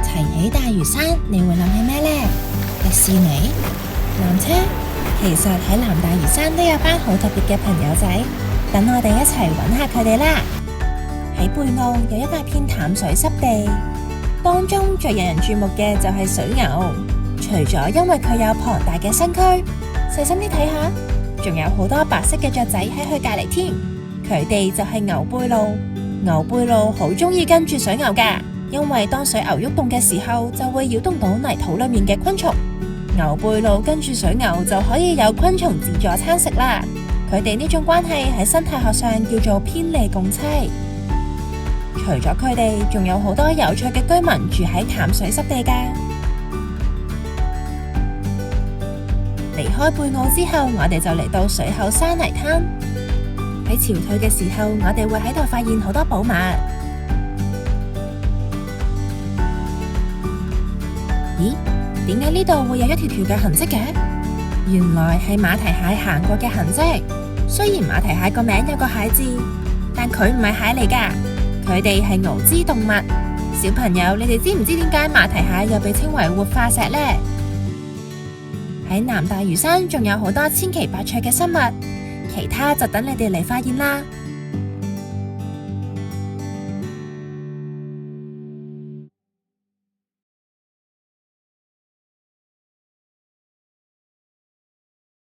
提起大嶼山，你會諗起咩呢？迪士尼、纜車。其實喺南大嶼山都有班好特別嘅朋友仔，等我哋一齊揾下佢哋啦。喺背澳有一大片淡水濕地，當中最引人注目嘅就係水牛。除咗因為佢有龐大嘅身軀，細心啲睇下，仲有好多白色嘅雀仔喺佢隔籬添。佢哋就係牛背鷺。牛背鷺好中意跟住水牛噶，因為當水牛喐動嘅時候，就會擾動到泥土裏面嘅昆蟲。牛背鷺跟住水牛就可以有昆蟲自助餐食啦。佢哋呢種關係喺生態學上叫做偏利共棲。除咗佢哋，仲有好多有趣嘅居民住喺淡水濕地噶。離開貝澳之後，我哋就嚟到水後沙泥灘。喺潮退嘅時候，我哋會喺度發現好多寶物。咦？點解呢度會有一條條嘅痕跡嘅？原來係馬蹄蟹行過嘅痕跡。雖然馬蹄蟹個名有個蟹字，但佢唔係蟹嚟噶，佢哋係螯肢動物。小朋友，你哋知唔知點解馬蹄蟹又被稱為活化石呢？喺南大嶼山仲有好多千奇百趣嘅生物，其他就等你哋嚟發現啦。